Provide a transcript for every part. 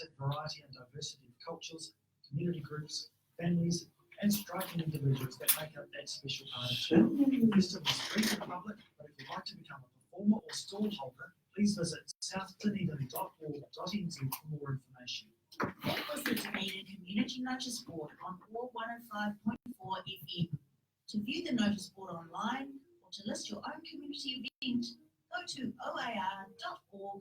fantastic variety and diversity of cultures, community groups, families, and striking individuals that make up that special part of town. The festival is free to the public, but if you'd like to become a performer or stall holder, please visit southdunedin.org.nz for more information. That was the Dunedin Community Notice Board on War 105.4 FM. To view the notice board online or to list your own community event, go to oar.org.nz.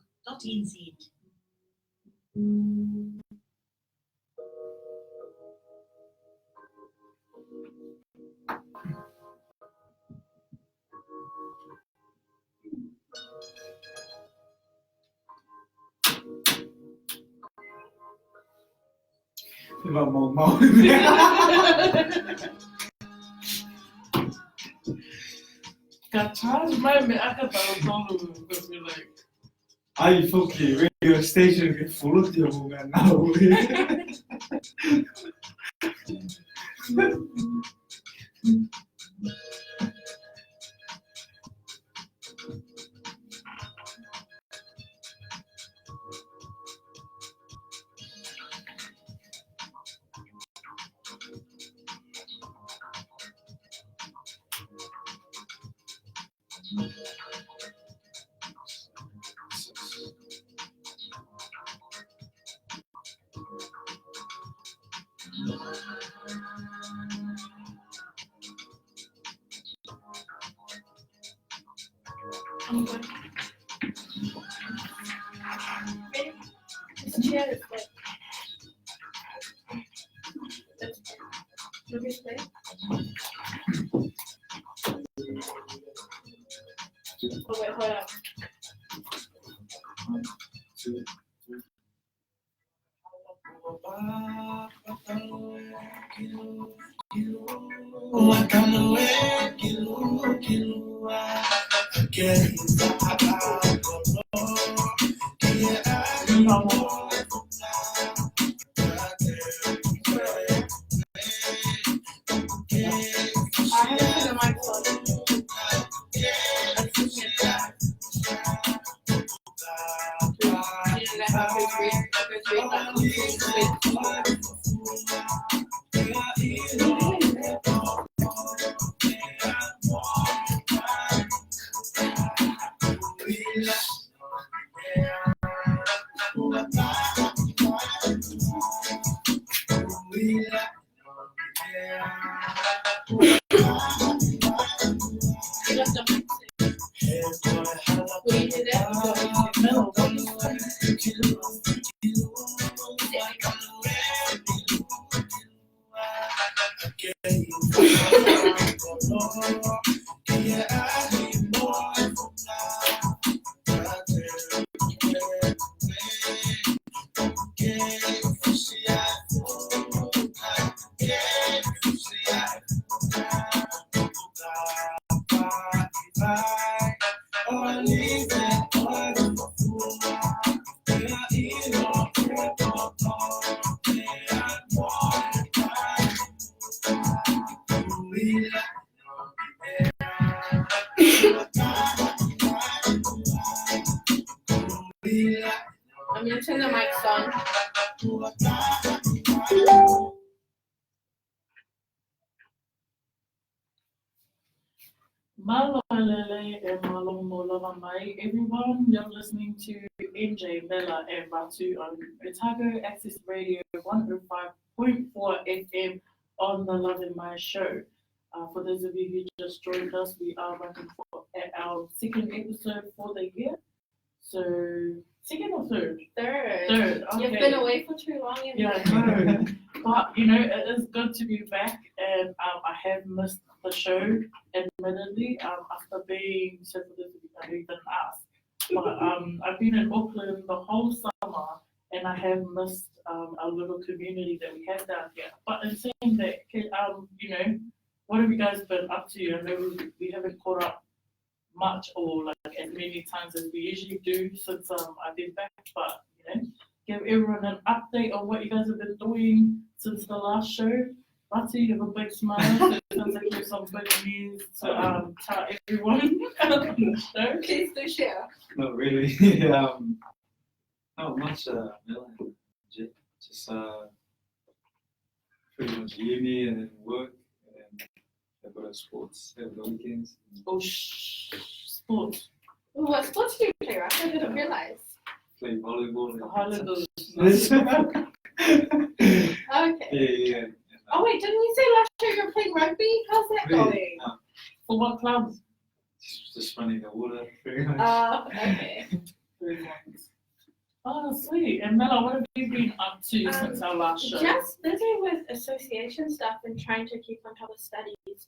Mau. Charge my me akatawa because we're like. Ai foki radio station ke full dia bunga now. I'm good. Ready? This chair is like. Look at this. Oh wait, hold up. I'm gonna turn the mics on. Malo Lele and Malo Lava Mai, everyone. You're listening to NJ, Bella, and Batu on Otago Access Radio 105.4 FM on the Lave Mai Show. For those of you who just joined us, we are running at our second episode for the year. So, second or third? Third. Third. Okay. You've been away for too long. Yeah, I know. But, you know, it is good to be back, and I have missed the show, admittedly, after being, so for this, I didn't ask, but I've been in Auckland the whole summer, and I have missed our little community that we have down here. But in saying that, you know, what have you guys been up to? I know we haven't caught up much or like as many times as we usually do since I've been back, but you know, give everyone an update on what you guys have been doing since the last show. Batu, you have a big smile, so it sounds like you have some big news to tell everyone on the show. Please do share. Not really. Not much, Mel. just pretty much uni and then work, and then I go to sports over the weekends. Oh, sports. Ooh, what sports do you play, Russ? I didn't realize. Play volleyball. Holidays. Okay. Yeah. Oh wait, didn't you say last year you were playing rugby? How's that going? For what clubs? Just running the water, pretty much. Okay. Very nice. Oh, sweet. And Mela, what have you been up to since our last show? Just busy with association stuff and trying to keep on top of studies.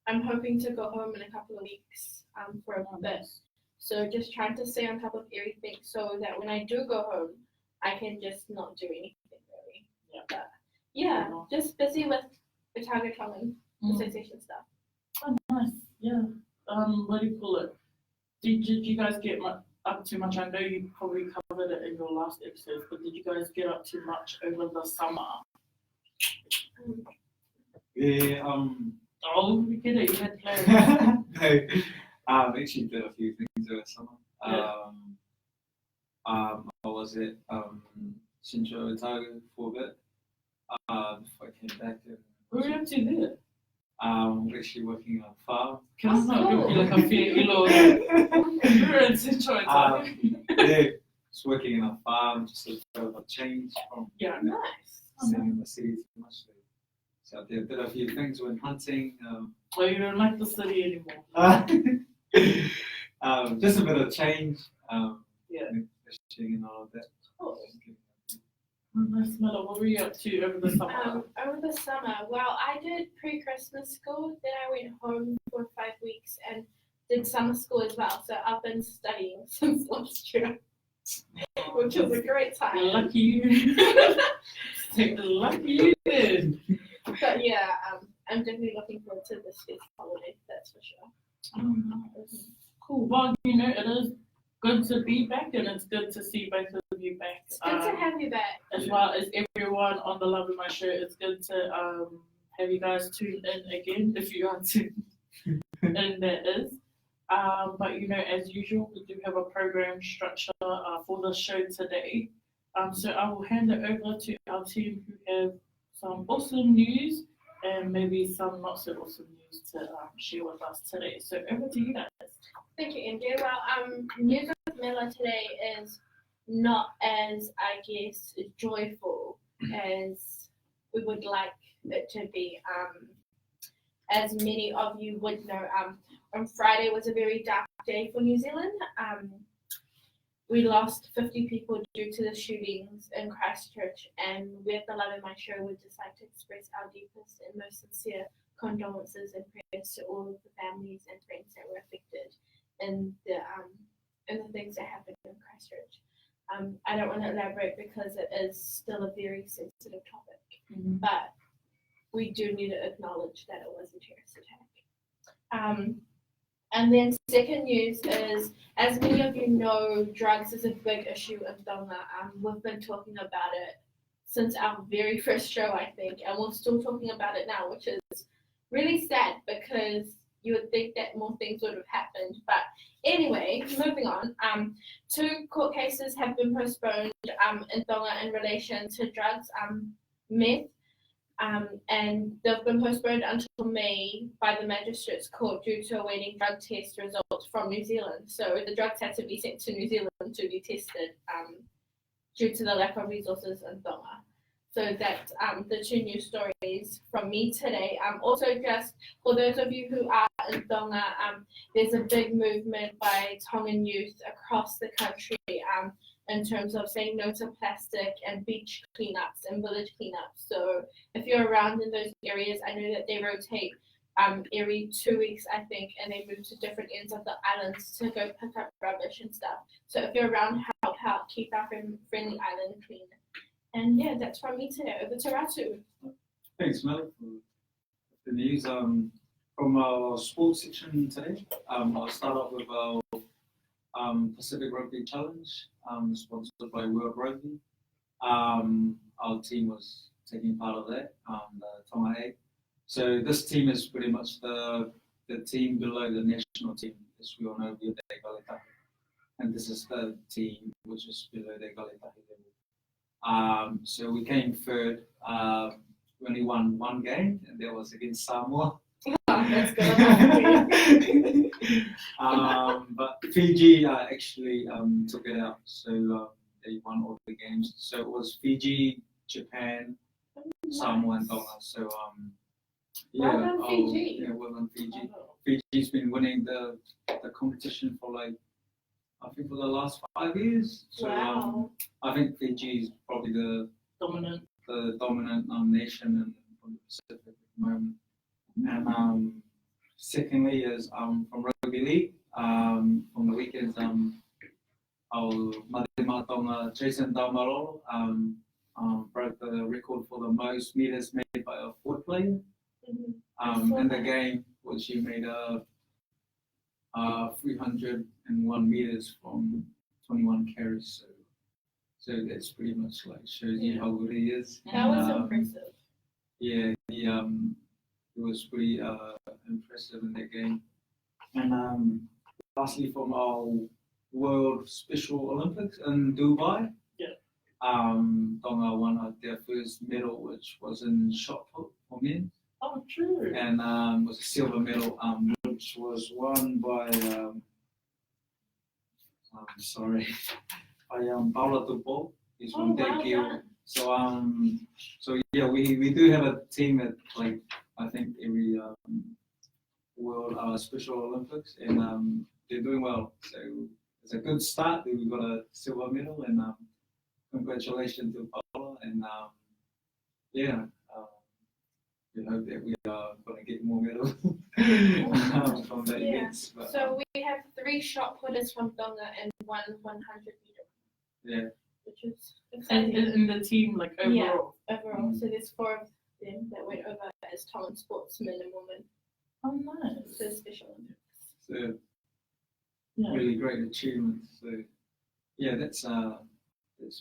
I'm hoping to go home in a couple of weeks for a bit. So just trying to stay on top of everything so that when I do go home, I can just not do anything really. Yeah. But yeah, just busy with the target Tongan association stuff. Oh, nice. Yeah. What do you call it? Did you guys get up too much? I know you probably covered it in your last episode, but did you guys get up too much over the summer? Yeah. Oh, we get it. You had plans. No, actually did a few things over summer. Yeah. I was at Shincho Otago for a bit. Before I came back. What were you up to there? Actually working on a farm. Can I not give you like a fair ilo? You're in Central. Yeah, just working in a farm, just a bit of a change from Yeah. Nice. staying in the city too much. So I did a few things, went hunting. Oh, you don't like the city anymore. Just a bit of change. Yeah. Fishing and all of that. Cool. Nice, Mela. What were you up to over the summer? Over the summer, well, I did pre-Christmas school, then I went home for 5 weeks and did summer school as well. So I've been studying since last year, which was a great time. Lucky you. Lucky you did. But yeah, I'm definitely looking forward to this week's holiday, that's for sure. Oh, nice. Cool. Well, you know, it is good to be back, and it's good to see both of you back. It's good to have you back. As well as everyone on the Lave Mai Show. It's good to have you guys tune in again if you are tuned in, that is. But you know, as usual, we do have a program structure for the show today. So I will hand it over to our team who have some awesome news and maybe some not so awesome news to share with us today. So over to you guys. Thank you, Andrew. Well, news with Mela today is not as, I guess, joyful as we would like it to be. As many of you would know, on Friday was a very dark day for New Zealand. We lost 50 people due to the shootings in Christchurch, and we at the Lave Mai Show would just like to express our deepest and most sincere condolences and prayers to all of the families and friends that were affected in the things that happened in Christchurch. I don't want to elaborate because it is still a very sensitive topic, but we do need to acknowledge that it was a terrorist attack. And then second news is, as many of you know, drugs is a big issue in Tonga. We've been talking about it since our very first show, I think, and we're still talking about it now, which is really sad because you would think that more things would have happened. But anyway, moving on. 2 court cases have been postponed in Tonga in relation to drugs, meth, and they've been postponed until May by the Magistrates Court due to awaiting drug test results from New Zealand. So the drugs had to be sent to New Zealand to be tested due to the lack of resources in Tonga. So that's the 2 news stories from me today. Also, just for those of you who are in Tonga, there's a big movement by Tongan youth across the country in terms of saying no to plastic and beach cleanups and village cleanups. So if you're around in those areas, I know that they rotate every 2 weeks, I think, and they move to different ends of the islands to go pick up rubbish and stuff. So if you're around, help out, keep our friendly island clean. And yeah, that's from me today. Over to Ratu. Thanks, Mel, for the news. From our sports section today, I'll start off with our Pacific Rugby Challenge, sponsored by World Rugby. Our team was taking part of that, the Tonga A. So this team is pretty much the team below the national team, as we all know, Via de Galetahi. And this is the team which is below the Galetahi level. So we came third. We only won one game, and that was against Samoa. That's good. But Fiji actually took it out, so they won all the games. So it was Fiji, Japan, Samoa, and Tonga. So Well done, Fiji. Yeah, well done, Fiji. Fiji's been winning the competition for I think for the last 5 years. So Wow. I think Fiji is probably the dominant nation from the Pacific at the moment. And secondly is from rugby league. On the weekends, our Madema Tonga Jason Dalmarolo broke the record for the most meters made by a forward player in the game, which he made 301 meters from 21 carries. So that's pretty much shows you how good he is. That was impressive. Yeah, he was pretty impressive in that game. And lastly, from our World Special Olympics in Dubai, Tonga won their first medal, which was in shot put for men. Oh, true. And was a silver medal, which was won by by Paula Tupo. He's from Dekio. So yeah, we do have a team at I think every World Special Olympics, and they're doing well. So it's a good start. We got a silver medal, and congratulations to Paula. And we hope that we are going to get more medals from the events. But, So we have 3 shot putters from Tonga and 1 100 meter. Yeah. Which is And exciting. in the team, overall. Yeah, overall. So there's 4 of them that went over as Tongan sportsmen and women. Oh, nice. So special Olympics. So Yeah. really great achievement. So yeah, that's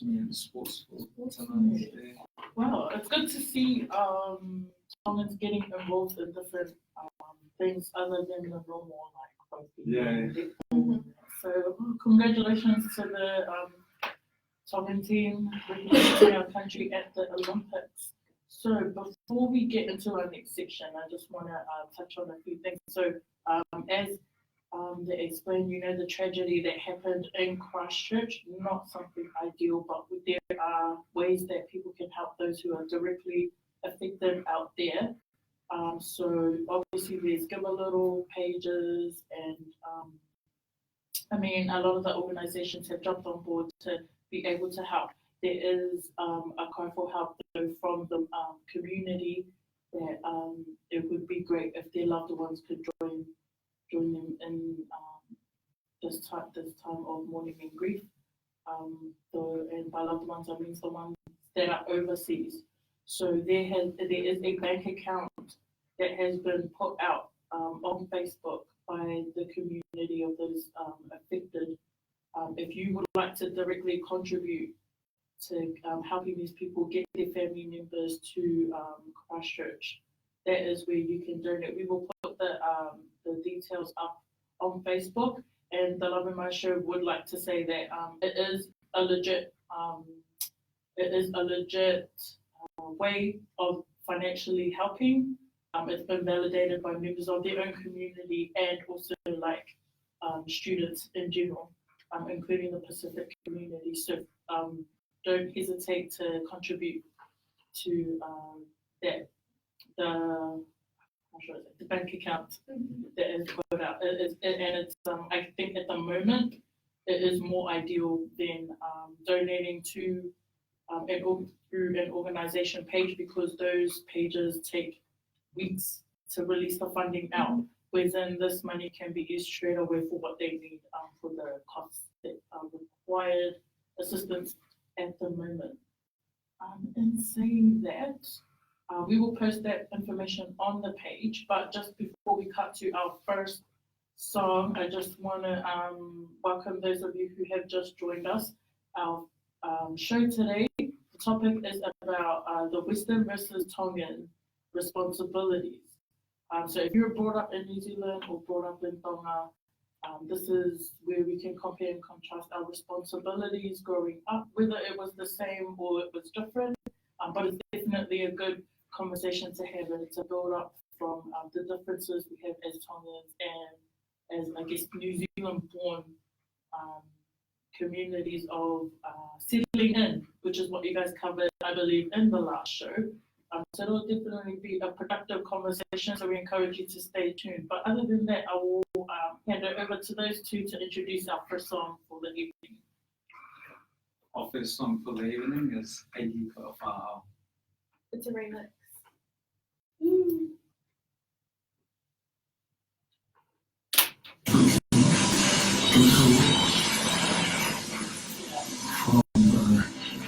me in sports for tonight. Yeah. Wow, it's good to see Tongans getting involved in different things other than the normal rugby. Yeah. So congratulations to the Tongan team representing our country at the Olympics. So before we get into our next section, I just want to touch on a few things. So as they explained, the tragedy that happened in Christchurch, not something ideal, but there are ways that people can help those who are directly affected out there. So obviously there's Give a Little pages, and a lot of the organizations have jumped on board to be able to help. There is a cry for help from the community that it would be great if their loved ones could join them in this time of mourning and grief. And by loved ones, I mean the ones that are overseas. So there is a bank account that has been put out on Facebook by the community of those affected. If you would like to directly contribute to helping these people get their family members to Christchurch, that is where you can donate. We will put the details up on Facebook, and the Lave Mai Show would like to say that it is a legit way of financially helping. It's been validated by members of their own community and also students in general, including the Pacific community. So don't hesitate to contribute to the bank account that is put out. It's I think at the moment it is more ideal than donating to through an organization page, because those pages take weeks to release the funding out, whereas then this money can be used straight away for what they need for the costs that are required assistance at the moment. In saying that, we will post that information on the page, but just before we cut to our first song, I just want to welcome those of you who have just joined us. Our show today, the topic is about the Western versus Tongan responsibilities. So if you're brought up in New Zealand or brought up in Tonga, This is where we can compare and contrast our responsibilities growing up, whether it was the same or it was different. But it's definitely a good conversation to have, and to build up from the differences we have as Tongans and as, I guess, New Zealand-born communities of settling in, which is what you guys covered, I believe, in the last show. So it'll definitely be a productive conversation, so we encourage you to stay tuned. But other than that, I will hand it over to those two to introduce our first song for the evening. Our first song for the evening is Ehi Ka'awhāau. It's a remix.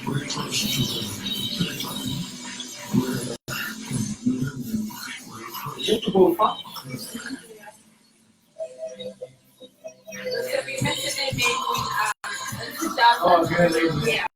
Very close to the daytime, where So we met in in 2000. Yeah.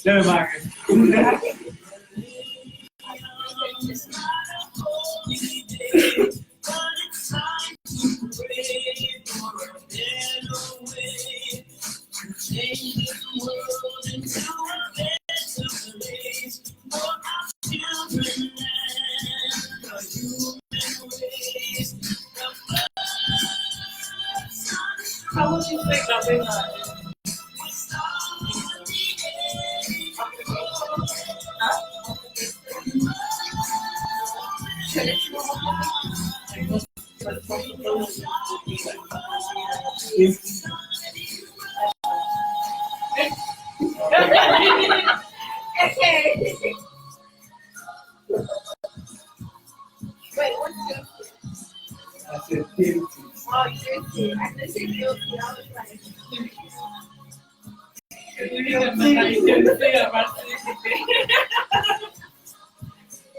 Lave Mai. How would you say Lave Mai? Okay. Wait, what's your? I said guilty. Oh, guilty. I said guilty. I was like.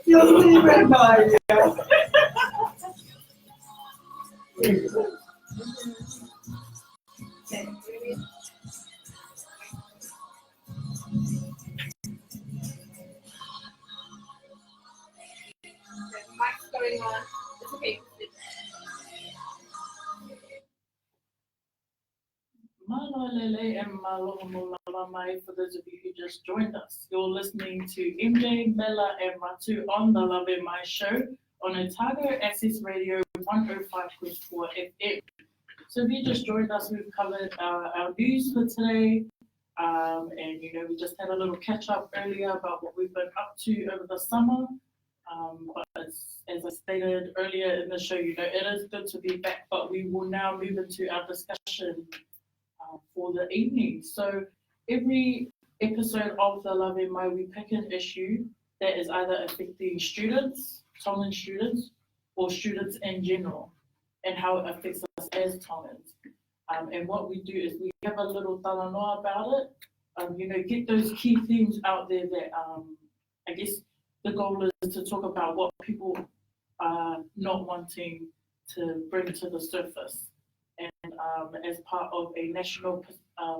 Guilty, Lave Mai. Mike's going on. It's okay. Malolele and Malolo Lave Mai, for those of you who just joined us. You're listening to MJ, Mela, and Matu on the Lave Mai Show on Otago Access Radio 105.4 FM. So if you just joined us, we've covered our news for today. And we just had a little catch up earlier about what we've been up to over the summer. But as I stated earlier in the show, it is good to be back, but we will now move into our discussion for the evening. So every episode of the Lave Mai, we pick an issue that is either affecting students, Tongan students, or students in general, and how it affects us as Tongans. And what we do is we have a little talanoa about it. Get those key themes out there that I guess the goal is to talk about what people are not wanting to bring to the surface. And as part of a national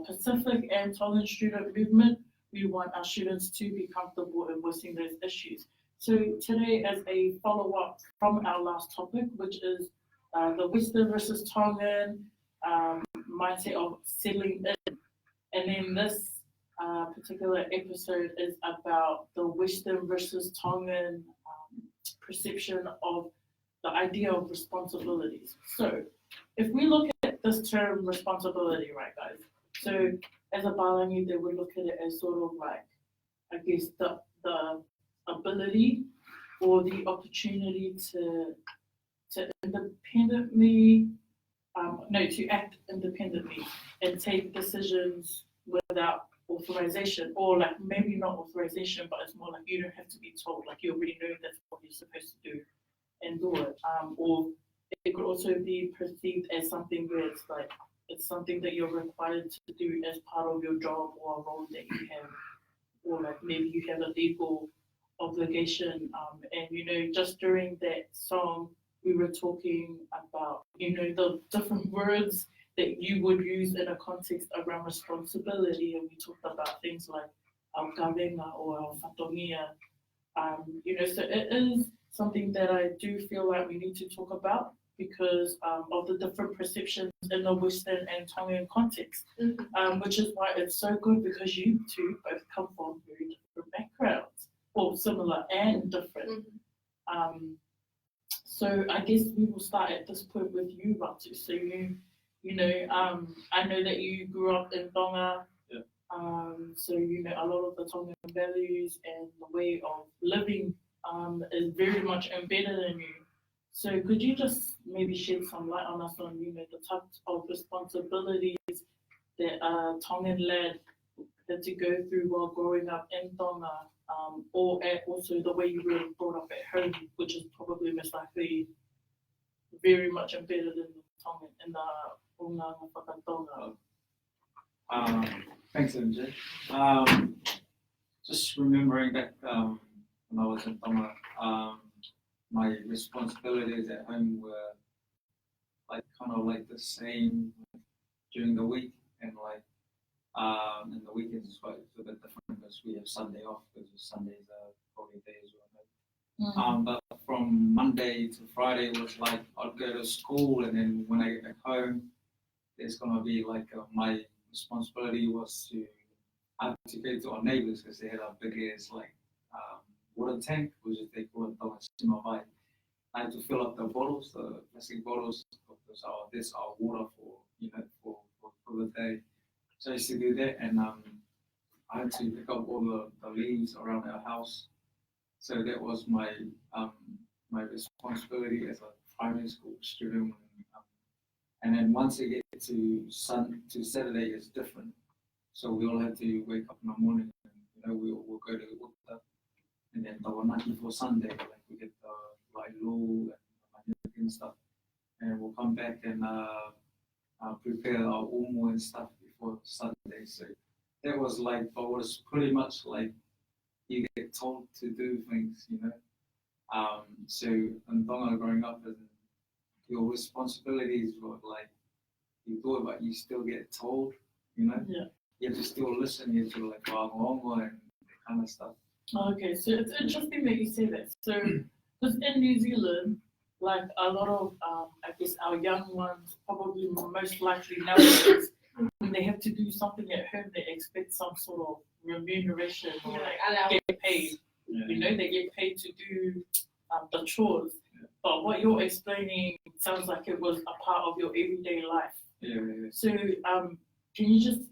Pacific and Tongan student movement, we want our students to be comfortable in voicing those issues. So today, as a follow-up from our last topic, which is the Western versus Tongan mindset of settling in. And then this particular episode is about the Western versus Tongan perception of the idea of responsibilities. So if we look at this term responsibility, right, guys? So as a Balangi, they would look at it as sort of like, I guess, the ability or the opportunity to independently, to act independently and take decisions without authorization, or like maybe not authorization, but it's more like you don't have to be told, like you already know that's what you're supposed to do and do it. Or it could also be perceived as something where it's like it's something that you're required to do as part of your job or a role that you have, or like maybe you have a legal obligation. And just during that song, we were talking about, the different words that you would use in a context around responsibility, and we talked about things like our kawenga or our whatongia. So it is something that I do feel like we need to talk about because of the different perceptions in the Western and Tongan context, which is why it's so good because you two both come from very different backgrounds, or similar and different. So I guess we will start at this point with you, Ratu. So I know that you grew up in Tonga. Yeah. So a lot of the Tongan values and the way of living is very much embedded in you. So could you just maybe shed some light on us on the types of responsibilities that a Tongan lad had to go through while growing up in Tonga, or also the way you were brought up at home, which is probably most likely very much embedded in the Tongan, in the Tonga Whakatonga. Thanks, MJ. Just remembering back when I was in Tonga, my responsibilities at home were kind of the same during the week, and in the weekends it's a bit different because we have Sunday off because Sundays are holiday days. But from Monday to Friday it was like I'd go to school, and then when I get back home, there's gonna be my responsibility was to I had to go to our neighbours because they had a big ass water tank, which is they call it Tonga. I had to fill up the bottles, the plastic bottles, because this our water for the day. So I used to do that, and I had to pick up all the leaves around our house. So that was my my responsibility as a primary school student. And then once you get to Saturday, it's different. So we all had to wake up in the morning, and we'll go to Uta, and then Tawanaki for Sunday, we get the Lailu and stuff, and we'll come back and prepare our umu and stuff before Sunday. So that was but it was pretty much you get told to do things, So in Tonga growing up, your responsibilities were you do it, but you still get told, Yeah. You have to still listen, you have to wāngongo and that kind of stuff. Okay, so it's interesting that you say that. So, because in New Zealand, a lot of, I guess our young ones, probably most likely nowadays, when they have to do something at home, they expect some sort of remuneration or get paid. Yeah. They get paid to do the chores. Yeah. But what you're explaining sounds like it was a part of your everyday life. Yeah. So, can you just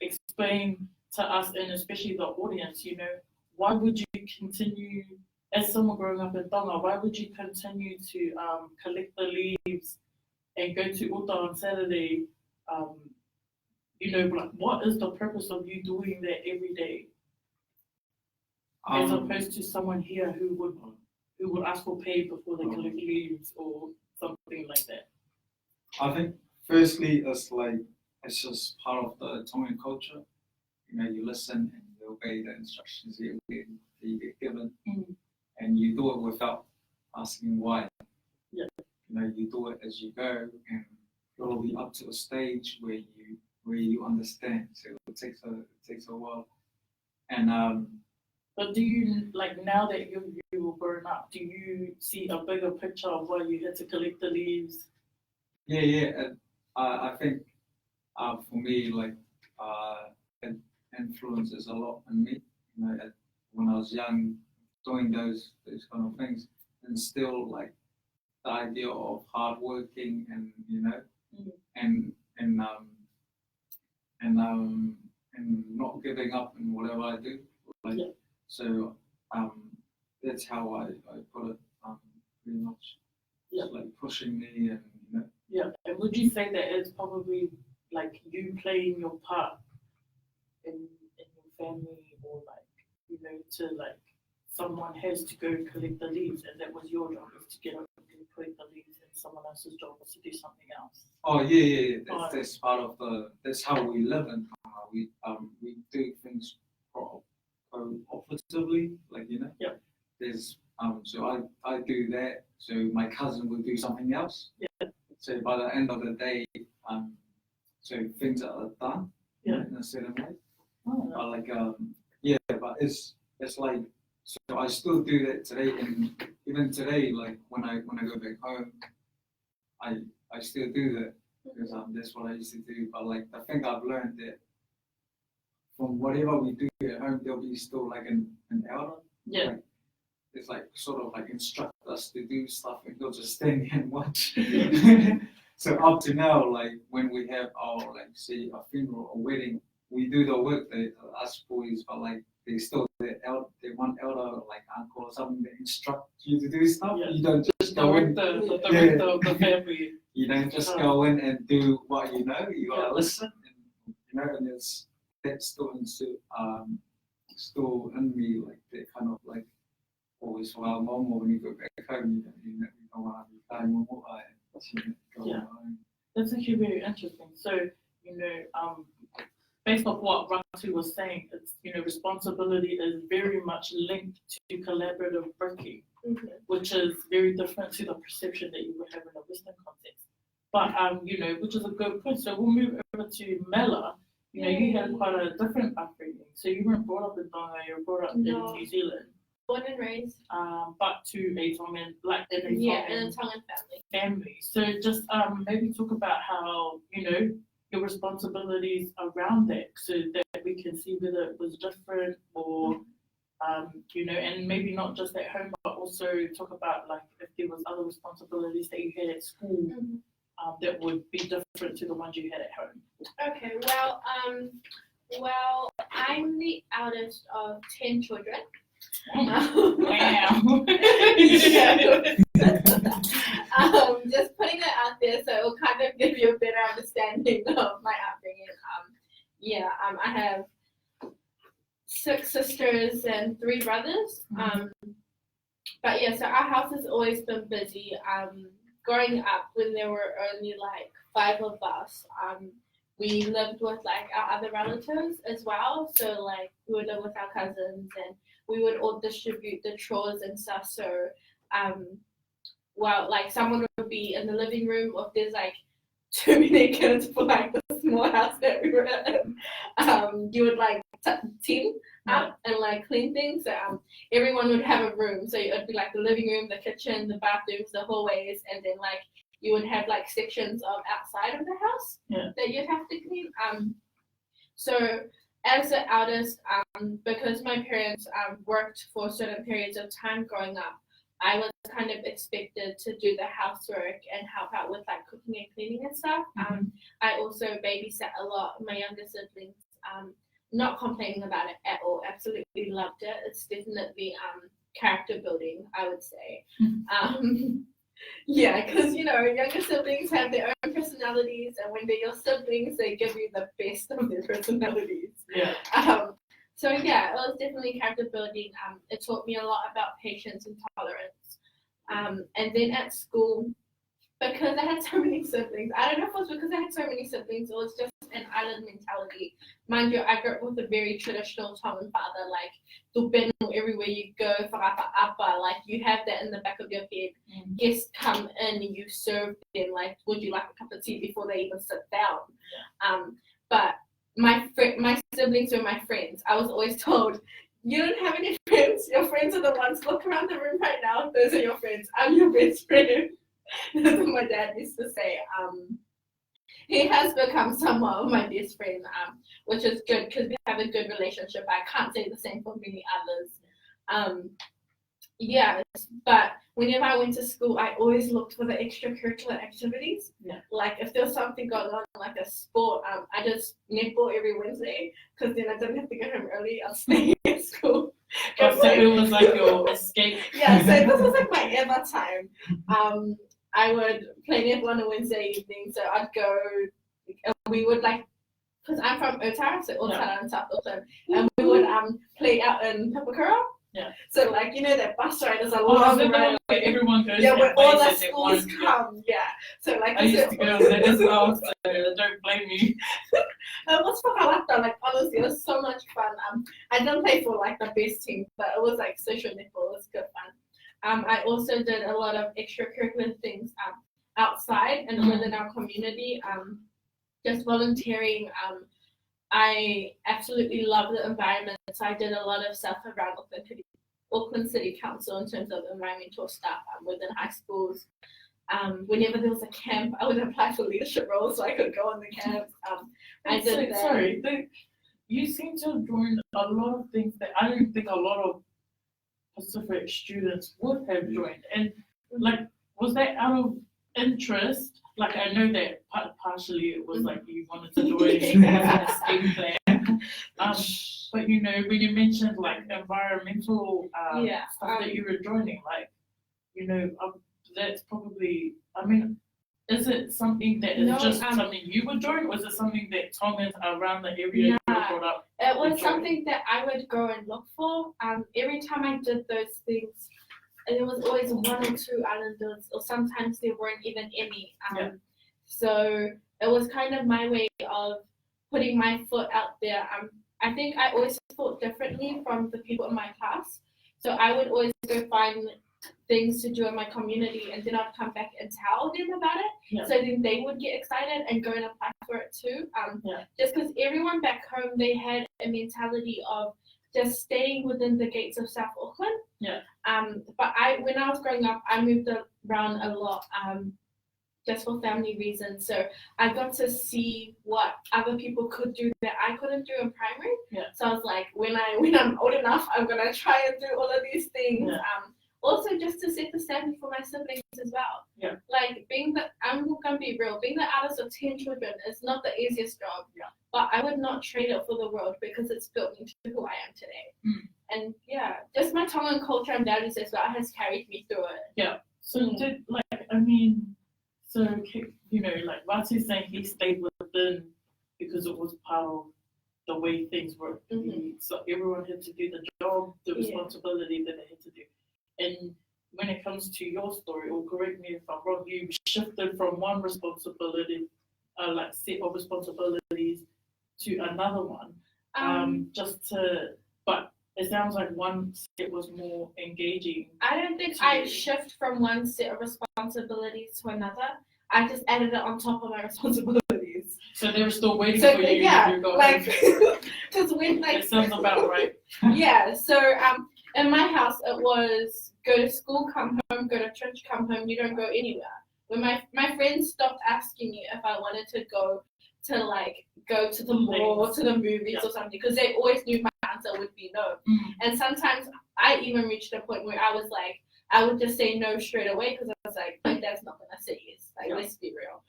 explain to us, and especially the audience, why would you continue, as someone growing up in Tonga, why would you continue to collect the leaves and go to Uta on Saturday? What is the purpose of you doing that every day, as opposed to someone here who would ask for pay before they collect leaves or something like that? I think firstly, it's just part of the Tongan culture. You know, you listen and you obey the instructions that you get given, and you do it without asking why. Yeah. You know, you do it as you go, and it'll be up to a stage where you understand. So it takes a while, and But do you, like, now that you were grown up, do you see a bigger picture of why you had to collect the leaves? yeah. And, I think for me, like, it influences a lot in me. You know, when I was young, doing those kind of things, and still like the idea of hard working and and not giving up in whatever I do. Like, Yeah. so that's how I put it. Pretty much, Yeah. like pushing me and Yeah, and would you say that it's probably like you playing your part in your family, or like, you know, to like someone has to go collect the leaves, and that was your job, is to get up and collect the leaves, and someone else's job was to do something else? Oh yeah. Oh. That's part of that's how we live, and we do things cooperatively, like Yeah. There's so I do that, so my cousin will do something else. Yeah. So by the end of the day, so things are done Yeah. in a certain way. Oh, But like but it's like, so I still do that today, and even today, like when I go back home, I still do that because that's what I used to do. But like I think I've learned that from whatever we do at home, there'll be still like an elder. yeah. Like, it's like sort of like instruct us to do stuff, and he'll just stand there and watch. So up to now, like when we have our, like, say a funeral or wedding, we do the work, us boys, but like they still they want elder, like uncle or something, that instruct you to do stuff. Yeah. You don't just The go rest in. of the family. You don't just go in and do what you know. You gotta listen, and and it's that's still in me, like that kind of like always. Well, mom, when you go back home, you don't want to be time what I go Yeah. home. That's actually very interesting. So, you know, based off what Ratu was saying, it's, you know, responsibility is very much linked to collaborative working, which is very different to the perception that you would have in a Western context. But, you know, which is a good point. So we'll move over to Mela. You know, you had quite a different upbringing. So you weren't brought up in Tonga, you were brought up in New Zealand. Born and raised. But to a Tongan, like in a In a Tongan family. So just maybe talk about how, you know, your responsibilities around that, so that we can see whether it was different or, you know, and maybe not just at home, but also talk about like if there was other responsibilities that you had at school that would be different to the ones you had at home. Okay, well, I'm the eldest of 10 children. Wow. Just putting that out there so it'll kind of give you a better understanding of my upbringing. I have 6 sisters and 3 brothers. But yeah, so our house has always been busy. Growing up, when there were only like 5 of us, we lived with like our other relatives as well. So like we would live with our cousins, and we would all distribute the chores and stuff. So like someone would be in the living room, or if there's like too many kids for like the small house that we were in, you would like team up and like clean things. So everyone would have a room. So it would be like the living room, the kitchen, the bathrooms, the hallways, and then like you would have like sections of outside of the house that you'd have to clean. So as the eldest, because my parents worked for certain periods of time growing up, I was kind of expected to do the housework and help out with like cooking and cleaning and stuff. I also babysat a lot. My younger siblings, not complaining about it at all. Absolutely loved it. It's definitely character building, I would say. Yeah, because you know, younger siblings have their own personalities, and when they're your siblings, they give you the best of their personalities. Yeah. So yeah, it was definitely character building. It taught me a lot about patience and tolerance. And then at school, because I had so many siblings. I don't know if it was because I had so many siblings or it's just an island mentality. Mind you, I grew up with a very traditional Tongan father, like tupenu everywhere you go, whakapa, like you have that in the back of your head. Guests come in and you serve them, like, would you like a cup of tea before they even sit down? But my siblings were my friends. I was always told, you don't have any friends. Your friends are the ones. Look around the room right now. Those are your friends. I'm your best friend. That's what my dad used to say. He has become somewhat of my best friend, which is good because we have a good relationship. I can't say the same for many others. But whenever I went to school, I always looked for the extracurricular activities. Yeah. Like if there was something going on, like a sport, I just netball every Wednesday because then I didn't have to go home early. I'll stay at school. So it was like your escape. Yeah, so this was like my ever time. I would play netball on a Wednesday evening, so I'd go, and we would like, because I'm from Otara, so Otara and South Auckland, and we would play out in Papakura. Yeah. So like, you know, that bus ride is a Oh, long so ride. everyone goes Yeah, to where all the places at schools once, come, yeah. So like, I used to go on that as well, so don't blame me. it was Whakalata, like honestly, it was so much fun. I didn't play for like the best team, but it was like social netball, it was good fun. I also did a lot of extracurricular things outside and within our community, just volunteering. I absolutely love the environment, so I did a lot of stuff around Auckland City Council in terms of environmental stuff within high schools. Whenever there was a camp, I would apply for leadership roles so I could go on the camp. I did that. Sorry, you seem to have joined a lot of things that I don't think a lot of Pacific students would have joined. And like, was that out of interest? Like, I know that partially it was like you wanted to join an escape plan. But you know, when you mentioned like environmental stuff that you were joining, like, you know, that's probably, I mean, is it something that is just something you would join, or is it something that Tongans around the area you were brought up? It was something that I would go and look for. Every time I did those things, there was always one or two islanders, or sometimes there weren't even any. So it was kind of my way of putting my foot out there. I think I always thought differently from the people in my class. So I would always go find things to do in my community, and then I'd come back and tell them about it. Yeah. So then they would get excited and go and apply for it too. Just because everyone back home, they had a mentality of just staying within the gates of South Auckland. But when I was growing up, I moved around a lot, just for family reasons. So I got to see what other people could do that I couldn't do in primary. So I was like, when I'm old enough, I'm gonna try and do all of these things. Also, just to set the standard for my siblings as well. Like I'm gonna be real, being the eldest of 10 children is not the easiest job. But I would not trade it for the world because it's built me to who I am today. And just my Tongan culture and values as well has carried me through it. So did, like, I mean, so, you know, like Vatu's saying he stayed within because it was part of the way things were. So everyone had to do the job, the responsibility that they had to do. And when it comes to your story, or correct me if I'm wrong, you shifted from one responsibility, like set of responsibilities, to another one. But it sounds like one set was more engaging. I don't think I shift from one set of responsibilities to another. I just added it on top of my responsibilities. So they were still waiting for you. Yeah, like, because when like. It sounds about right. So in my house it was go to school, come home, go to church, come home. You don't go anywhere. When my friends stopped asking me if I wanted to go to the mall, to the movies or something, because they always knew my answer would be no. And sometimes I even reached a point where I was like, I would just say no straight away because I was like, my dad's not gonna say yes. Like, let's be real.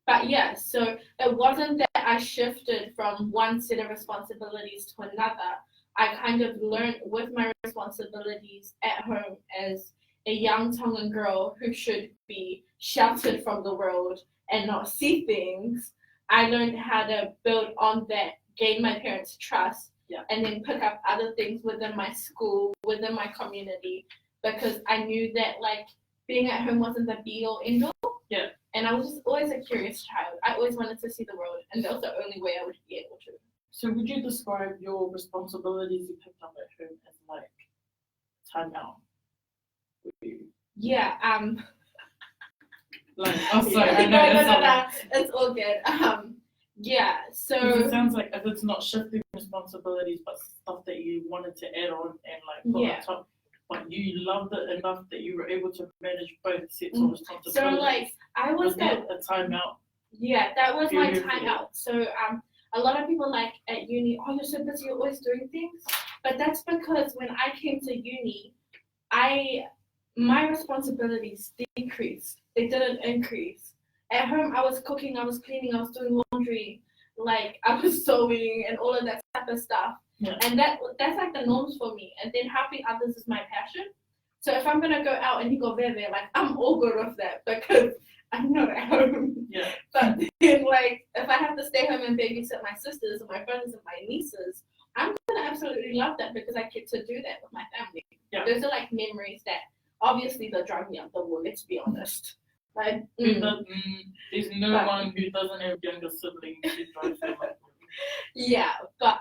But so it wasn't that I shifted from one set of responsibilities to another. I kind of learned with my responsibilities at home as a young Tongan girl who should be sheltered from the world and not see things. I learned how to build on that, gain my parents' trust, and then pick up other things within my school, within my community, because I knew that like being at home wasn't the be all end all. Yeah. And I was just always a curious child. I always wanted to see the world, and that was the only way I would be able to. So would you describe your responsibilities you picked up at home as like time out? Yeah. Like, oh, sorry, I know it's not No. It's all good. Yeah. So. Because it sounds like if it's not shifting responsibilities, but stuff that you wanted to add on and like put Yeah. on top, but you loved it enough that you were able to manage both sets of responsibilities. So like I was that a timeout? Yeah, that was my Period. time out. So a lot of people like at uni, oh, you're so busy, you're always doing things. But that's because when I came to uni, my responsibilities decreased. They didn't increase. At home, I was cooking, I was cleaning, I was doing laundry, like I was sewing and all of that type of stuff. Yeah. And that's like the norms for me. And then helping others is my passion. So if I'm gonna go out and you go there, like I'm all good with that because I'm not at home. Yeah. But then like if I have to stay home and babysit my sisters and my brothers and my nieces, I'm gonna absolutely love that because I get to do that with my family. Yeah. Those are like memories that obviously they'll drive me up the wall, let's be honest. Like, There's no one who doesn't have younger siblings who drives them up. yeah, but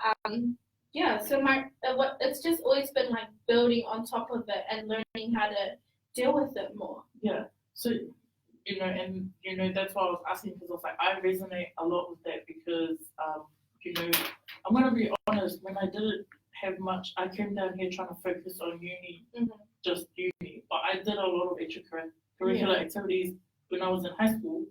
yeah, so it's just always been like building on top of it and learning how to deal with it more. Yeah. So, that's why I was asking because I was like, I resonate a lot with that because, I'm going to be honest, when I didn't have much, I came down here trying to focus on uni, just uni, but I did a lot of extracurricular activities when I was in high school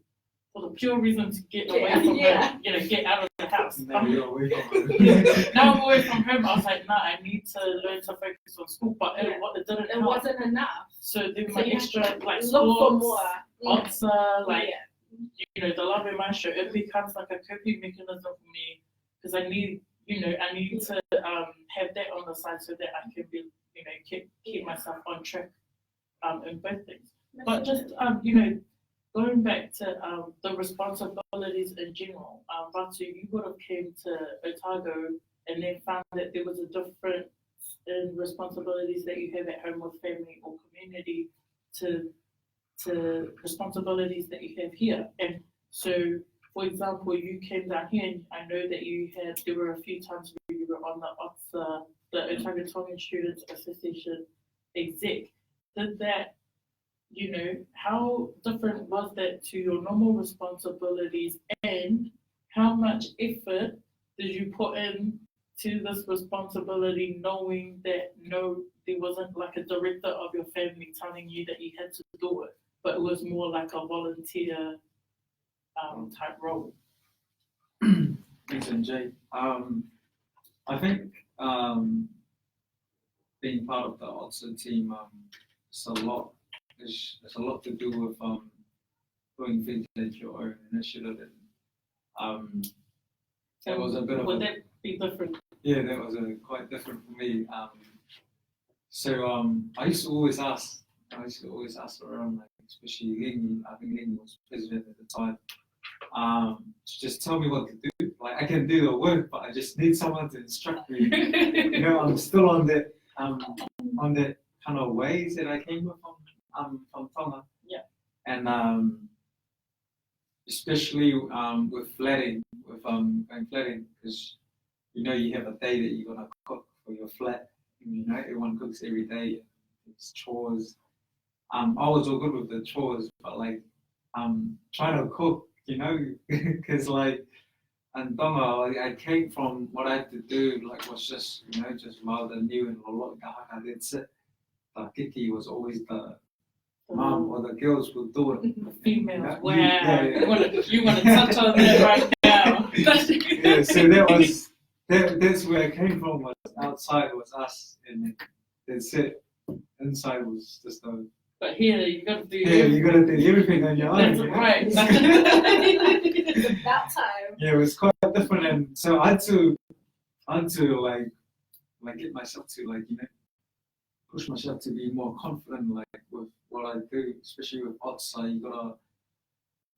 for the pure reason to get away from home, get out of the house. Now you're away from home. Now I'm away from home, I was like, nah, I need to learn to focus on school, but it didn't It help. wasn't enough. So then So my you extra, have to like, look for sports, more. OTSA, the Lave Mai Show, it becomes like a coping mechanism for me because I need to have that on the side so that I can be, keep myself on track in both things. But just, going back to the responsibilities in general, Ratu, you would have came to Otago and then found that there was a difference in responsibilities that you have at home with family or community to responsibilities that you have here. And so, for example, you came down here and I know that there were a few times where you were on the OTSA, the Otago Tongan Students Association exec. Did that, how different was that to your normal responsibilities and how much effort did you put in to this responsibility knowing that there wasn't like a director of your family telling you that you had to do it, but it was more like a volunteer type role? Thanks, NJ. I think being part of the OTSA team, it's a lot. It's a lot to do with doing things at your own initiative. And that was a bit of. Would that be different? Yeah, that was quite different for me. So I used to always ask around, like, especially Ling. I think Ling was president at the time. To just tell me what to do. Like I can do the work, but I just need someone to instruct me. I'm still on that kind of ways that I came from Tonga. Yeah. And especially with flatting, going flatting, because you have a day that you're gonna cook for your flat. And, everyone cooks every day. It's chores. I was all good with the chores, but like trying to cook, because like in Tonga, I came from what I had to do, like was just Mauda Niu and Lolo Gahaka. That's it. The kiki was always the mom or the girls would do it. The females. Wow. Yeah. You want to touch on that right now. Yeah, so that's where I came from. Was outside was us, and that's it. Inside was just a. But here you got to do. Yeah, you got to do everything on your own. That's right. It's about time. Yeah, it was quite different, and so I had to like get myself to push myself to be more confident, like with what I do, especially with OTSA.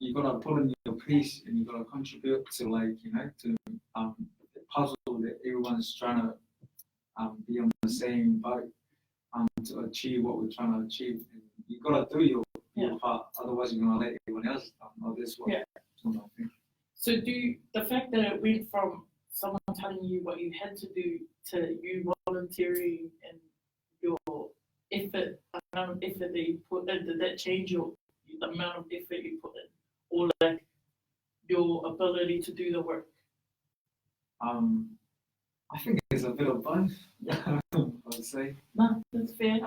You gotta put in your piece, and you gotta contribute to to the puzzle that everyone's trying to be on the same boat to achieve what we're trying to achieve. you gotta do your Yeah. part, otherwise you're gonna let everyone else down. Oh, this one. Yeah. So the fact that it went from someone telling you what you had to do to you volunteering and your effort, amount of effort that you put in, did that change the amount of effort you put in, or like your ability to do the work? I think it's a bit of both. I would say. No, that's fair.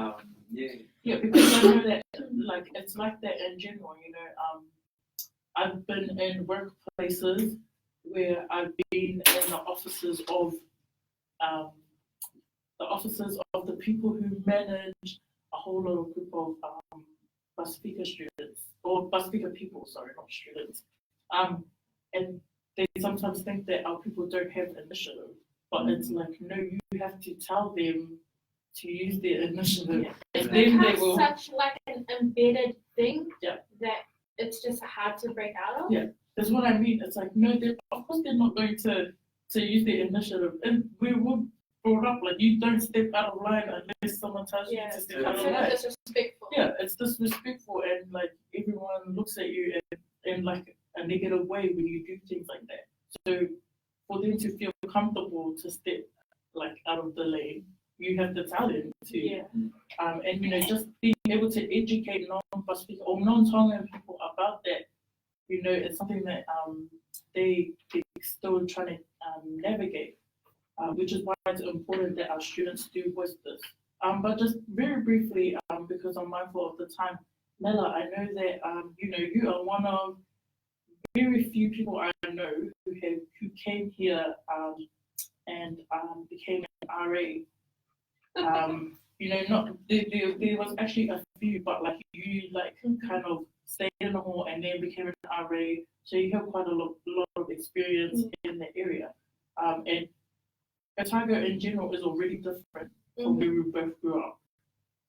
Yeah. Yeah, because I know that like it's like that in general, you know. I've been in workplaces where I've been in the offices of the people who manage a whole lot of group of bus speaker students, or bus speaker people, sorry, not students. And they sometimes think that our people don't have initiative, but it's like, no, you have to tell them to use their initiative. Yeah. And It's then they become will. such like an embedded thing Yeah. that it's just hard to break out of. Yeah. That's what I mean. It's like, no, of course they're not going to use their initiative. And we were brought up like, you don't step out of line unless someone tells you to step out of Consider line. disrespectful. Yeah, it's disrespectful, and like everyone looks at you in like a negative way when you do things like that. So for them to feel comfortable to step like out of the lane, you have to tell them to. Yeah. And you know, just being able to educate non-bus speaker or non-Tongan people about that, you know, it's something that they're still trying to navigate, which is why it's important that our students do voice this. But just very briefly, because I'm mindful of the time, Mela, I know that you know, you are one of very few people I know who came here and became an RA. You know, not there was actually a few, but like you like kind of stayed in the hall and then became an RA, so you have quite a lot of experience in the area. And Otago in general is already different from where we both grew up,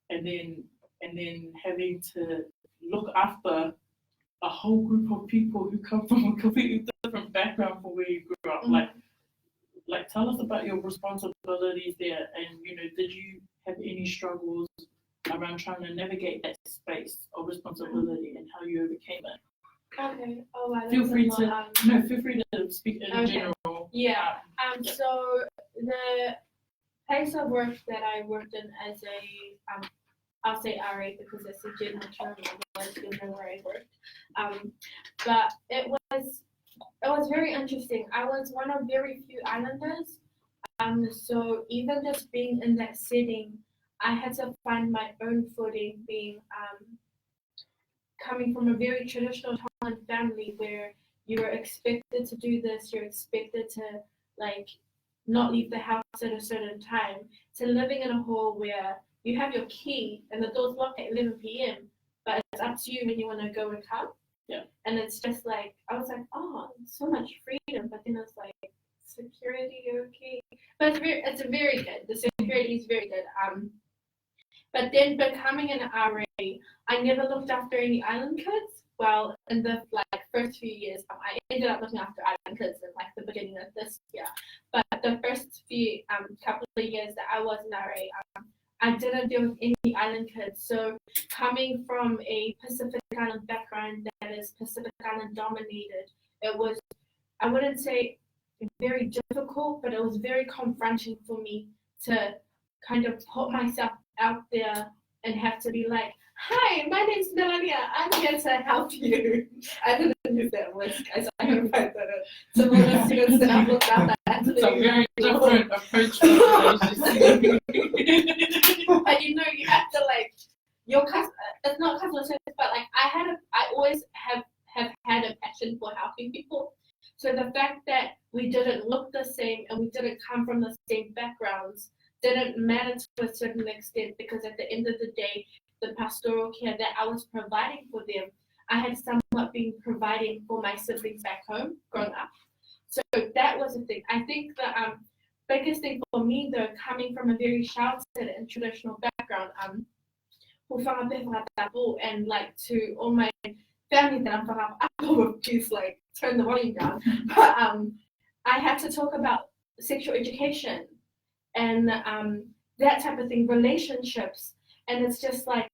and then having to look after a whole group of people who come from a completely different background from where you grew up. Like tell us about your responsibilities there, and you know, did you have any struggles around trying to navigate that space of responsibility and how you overcame it? Okay. Oh, wow. Feel that's free a lot, feel free to speak in general. Yeah. So the place of work that I worked in as a I'll say RA because it's a general term, otherwise you'll know where I worked. But it was very interesting. I was one of very few islanders. So even just being in that setting, I had to find my own footing, being coming from a very traditional Tongan family where you were expected to do this, you're expected to like not leave the house at a certain time, to living in a hall where you have your key and the door's locked at 11 p.m. but it's up to you when you want to go and come. Yeah. And it's just like, I was like, oh, so much freedom, but then it's like, security, okay. But it's very good. The security is very good. But then becoming an RA, I never looked after any island kids. Well, in the like first few years, I ended up looking after island kids in like the beginning of this year. But the first few couple of years that I was an RA, I didn't deal with any island kids. So coming from a Pacific Island background that is Pacific Island dominated, it was, I wouldn't say very difficult, but it was very confronting for me to kind of put myself out there and have to be like, hi, my name's Melania, I'm here to help you. I didn't use that voice, guys. I hope I didn't. Some of the students that I've looked after It's a very different approach to relationship. But you know, you have to like, your it's not customer service, but like I always have had a passion for helping people. So the fact that we didn't look the same and we didn't come from the same backgrounds didn't matter to a certain extent, because at the end of the day, the pastoral care that I was providing for them, I had somewhat been providing for my siblings back home growing up. So that was the thing. I think the biggest thing for me though, coming from a very sheltered and traditional background, and like to all my family that I'm from, I will just like turn the volume down. But I had to talk about sexual education and that type of thing, relationships, and it's just like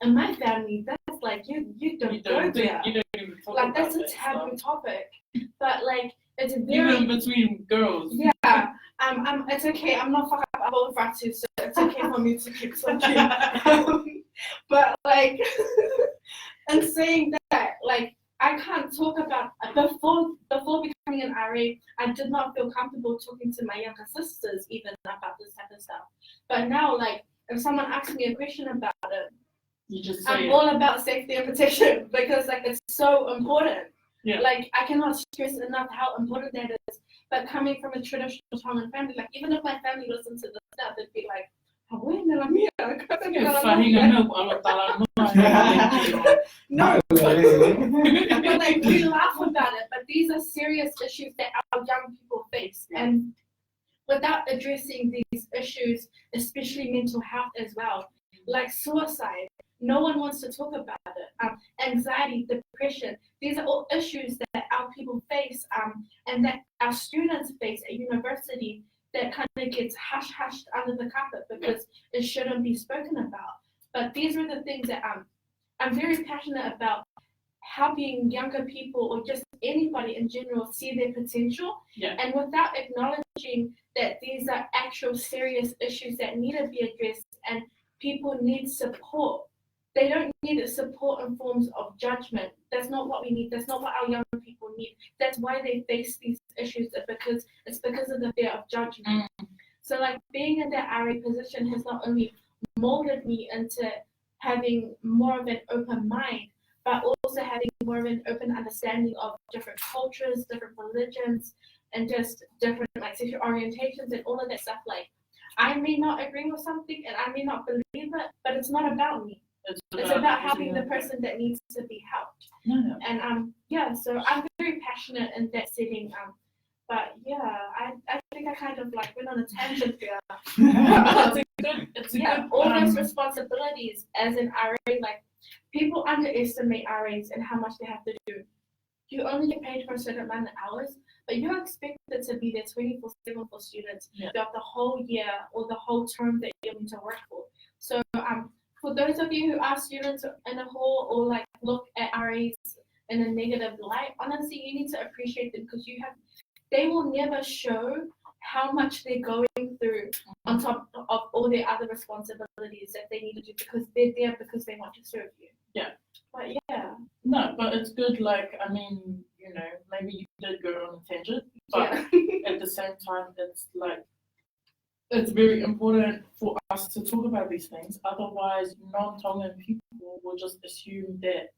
in my family, that's like you don't go there. You don't even talk Like about that's a that taboo stuff. topic. But like it's very Even between girls. yeah. It's okay. I'm not fucking up about Ratu, so it's okay for me to keep talking. But like, and saying that, like, I can't talk about before becoming an RA. I did not feel comfortable talking to my younger sisters even about this type of stuff. But now, like, if someone asks me a question about it, You just say I'm it. all about safety and protection because like it's so important. Yeah. Like I cannot stress enough how important that is. But coming from a traditional Tongan family, like even if my family listened to this stuff, they'd be like, no, but like we laugh about it. But these are serious issues that our young people face, and without addressing these issues, especially mental health as well, like suicide, no one wants to talk about it. Anxiety, depression, these are all issues that our people face, and that our students face at university that kind of gets hushed under the carpet because it shouldn't be spoken about. But these are the things that I'm very passionate about, helping younger people or just anybody in general see their potential. Yeah. And without acknowledging that these are actual serious issues that need to be addressed and people need support. They don't need support in forms of judgment. That's not what we need. That's not what our young people need. That's why they face these issues, because it's because of the fear of judgment. So like being in that RA position has not only molded me into having more of an open mind, but also having more of an open understanding of different cultures, different religions, and just different like sexual orientations and all of that stuff. Like I may not agree with something and I may not believe it, but it's not about me. It's about helping the person that needs to be helped. No. And so I'm very passionate in that setting. But yeah, I think I kind of like went on a tangent there. It's a good, all those responsibilities as an RA, like people underestimate RAs and how much they have to do. You only get paid for a certain amount of hours, but you're expected to be there 24/7 for students throughout the whole year or the whole term that you're going to work for. So for those of you who are students in a hall or like look at RAs in a negative light, honestly, you need to appreciate them because they will never show how much they're going through on top of all their other responsibilities that they need to do because they're there because they want to serve you. Yeah. But yeah. No, but it's good, like, I mean, you know, maybe you did go on a tangent, but at the same time, it's like, it's very important for us to talk about these things. Otherwise, non-Tongan people will just assume that,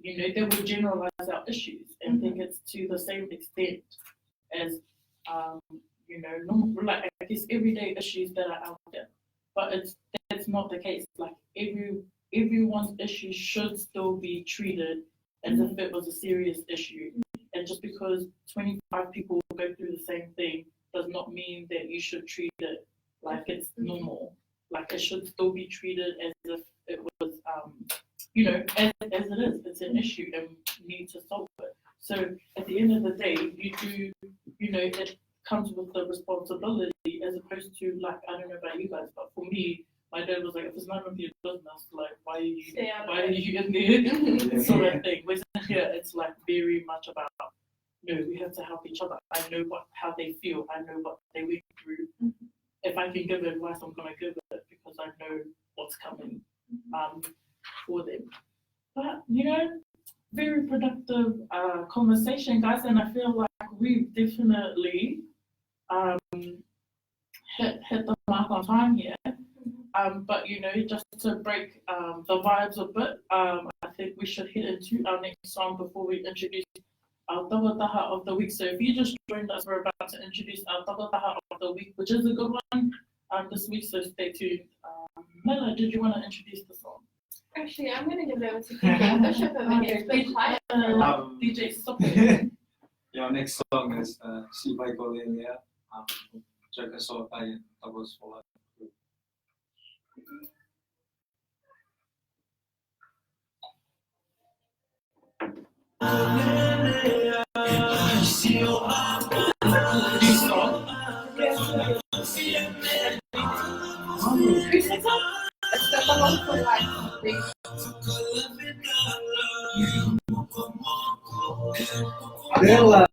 you know, they will generalize our issues and think it's to the same extent as, you know, normal, like, I guess, everyday issues that are out there. But that's not the case. Like, everyone's issue should still be treated as if it was a serious issue. And just because 25 people go through the same thing does not mean that you should treat it like it's normal. Like, it should still be treated as if it was, you know, as it is. It's an issue and we need to solve it. So at the end of the day, you do, you know, it comes with the responsibility as opposed to, like, I don't know about you guys, but for me, my dad was like, if it's none of your business, like, why are you in there? Sort of thing. Whereas here, it's like very much about, you know, we have to help each other. I know how they feel. I know what they went through. If I can give advice, I'm going to give it because I know what's coming for them. But, you know, very productive conversation, guys, and I feel like we've definitely hit the mark on time here. But, you know, just to break the vibes a bit, I think we should head into our next song before we introduce our Tawataha of the week. So if you just joined us, we're about to introduce our Tawataha of the week, which is a good one this week, so stay tuned. Mela, did you want to introduce the song? Actually, I'm going to give it over to DJ Bishop over here. It's been quiet. DJ Sope. Your next song is Si Vai Kolenia, Jaga Sotai, Tabos for Life. It's the Tabos for Life. Bela,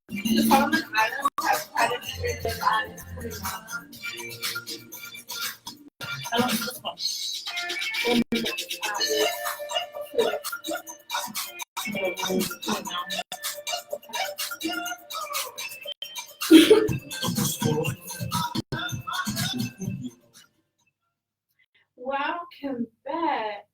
The Solomon Islands have quite a few good islands. How long is this one? Welcome back.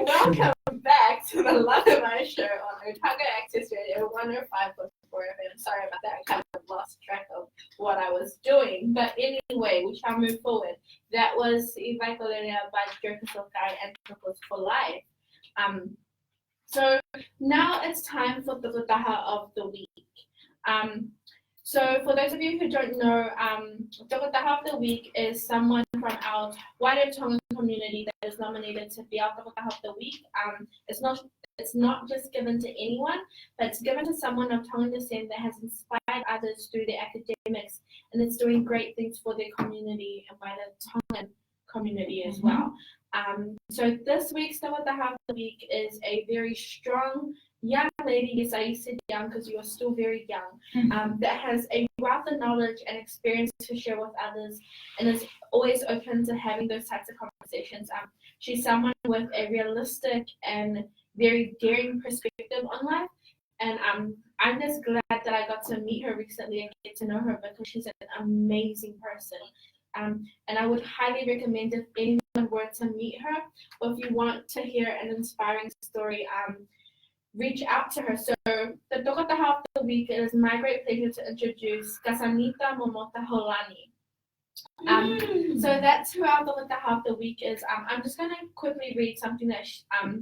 Welcome back to the Lave Mai Show on Tongan Access Radio 105.4 FM. Sorry about that, I kind of lost track of what I was doing. But anyway, we shall move forward. That was Ibai Koleria by Jerkasokai and Purpose for Life. So now it's time for the Taha of the week. So for those of you who don't know, Taha of the week is someone from our wider Tongan community that is nominated to be our Taha of the week. It's not just given to anyone, but it's given to someone of Tongan descent that has inspired others through their academics, and it's doing great things for their community and by the Tongan community as well. So this week's Taha of the week is a very strong young lady. Yes, I said young because you are still very young, that has a wealth of knowledge and experience to share with others and is always open to having those types of conversations. She's someone with a realistic and very daring perspective on life, and I'm just glad that I got to meet her recently and get to know her because she's an amazing person. And I would highly recommend if anyone were to meet her, or if you want to hear an inspiring story, reach out to her. So the Tokataha of the week, it is my great pleasure to introduce Kasanita Momota Holani. So that's who our Tokataha of the week is. I'm just going to quickly read something that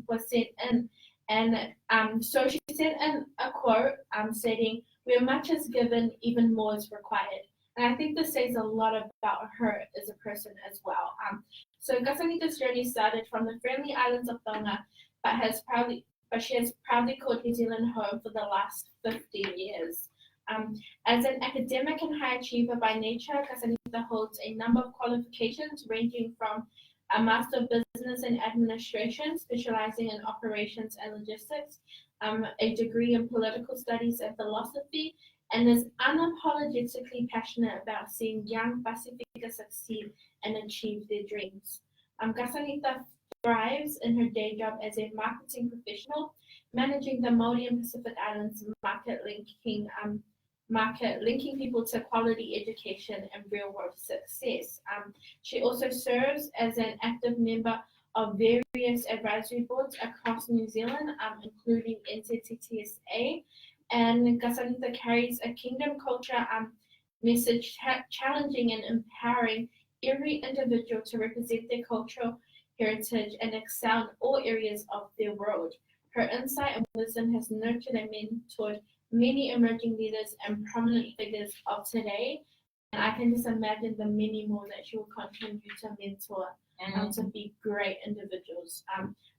was sent in. And so she sent in a quote stating, "Where much is given, even more is required." And I think this says a lot about her as a person as well. So Kasanita's journey started from the friendly islands of Tonga, but she has proudly called New Zealand home for the last 50 years. As an academic and high achiever by nature, Kasanita holds a number of qualifications ranging from a Master of Business and Administration, specializing in operations and logistics, a degree in political studies and philosophy, and is unapologetically passionate about seeing young Pacifica succeed and achieve their dreams. Kasanita thrives in her day job as a marketing professional, managing the Māori and Pacific Islands market linking people to quality education and real-world success. She also serves as an active member of various advisory boards across New Zealand, including NZTTSA, and Kasanita carries a kingdom culture message challenging and empowering every individual to represent their cultural heritage and excel in all areas of their world. Her insight and wisdom has nurtured and mentored many emerging leaders and prominent figures of today, and I can just imagine the many more that she will continue to mentor to be great individuals.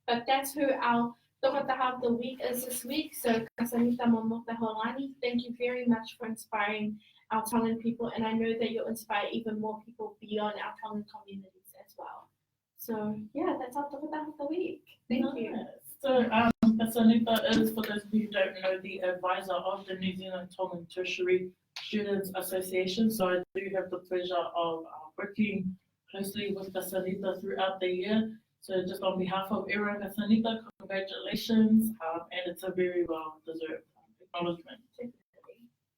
But that's who our Tokataha of the week is this week. So Kasanita Momota Holani, thank you very much for inspiring our Tongan people, and I know that you'll inspire even more people beyond our Tongan communities as well. So yeah, that's our Tokataha of the week. Thank you. So, Kasanita is, for those of you who don't know, the advisor of the New Zealand Tongan Tertiary Students Association. So I do have the pleasure of working closely with Kasanita throughout the year. So just on behalf of everyone, Kasanita, congratulations, and it's a very well-deserved acknowledgement.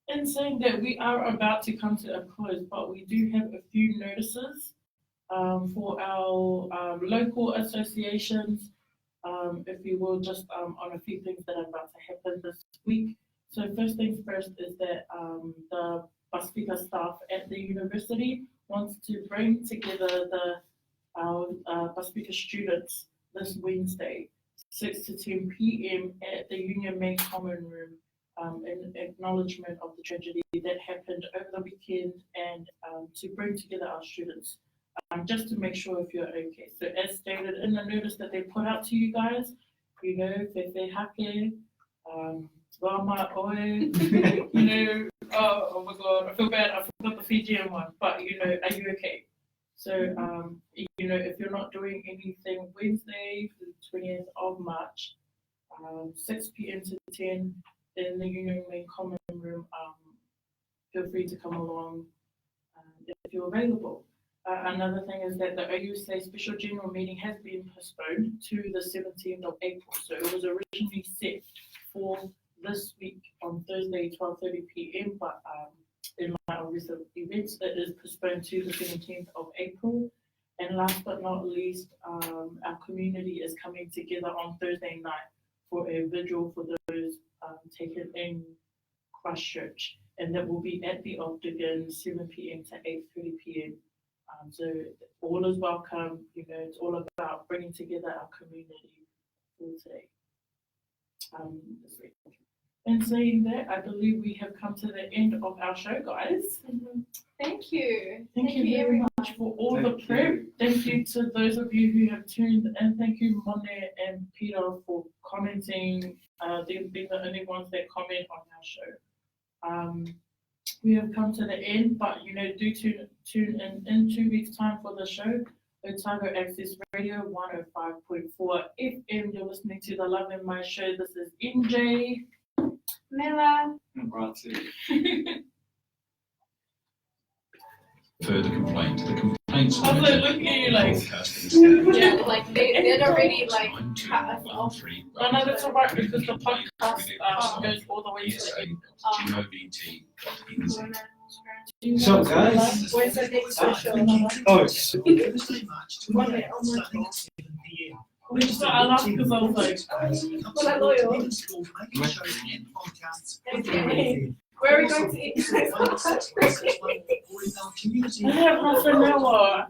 In saying that, we are about to come to a close, but we do have a few notices for our local associations, if you will, just on a few things that are about to happen this week. So first things first is that the Pacifica staff at the university wants to bring together our Pacifica students this Wednesday, 6 to 10 p.m. at the Union Main Common Room, in acknowledgement of the tragedy that happened over the weekend, and to bring together our students, just to make sure if you're okay. So as stated in the notice that they put out to you guys, you know, Fefe Hake, Wama Oe, you know, oh my God, I feel bad, I forgot the Fijian one, but you know, are you okay? So, you know, if you're not doing anything Wednesday, the 20th of March, 6 p.m. to 10 in the Union Main Common Room, feel free to come along if you're available. Another thing is that the OUSA Special General Meeting has been postponed to the 17th of April. So it was originally set for this week on Thursday, 12:30 p.m. But in light of recent events, it is postponed to the 17th of April. And last but not least, our community is coming together on Thursday night for a vigil for those taken in Christchurch. And that will be at the Octagon, 7 p.m. to 8:30 p.m. So all is welcome. You know, it's all about bringing together our community for today. This week. And saying that, I believe we have come to the end of our show, guys. Thank you. Thank you very much for all the prep. Thank you to those of you who have tuned in. Thank you, Monet and Peter, for commenting. They've been the only ones that comment on our show. We have come to the end, but you know, do tune in 2 weeks' time for the show. Otago Access Radio 105.4 FM. You're listening to the Lave Mai Show. This is NJ. Mela. And Ratu. Further complaint. The complaints. I was like, look at you like. Yeah, like they'd already like cut us off. No, that's all right, because the podcast goes all the way to the end. What's up, guys? Where's the next social? Oh, it's Thursday, March 28th, Oh my starting at 7 p.m. We just I laughed because I was like, Well, loyal. Making schools, making shows and podcasts. Okay. Where are we going to eat? Community. I have half an hour.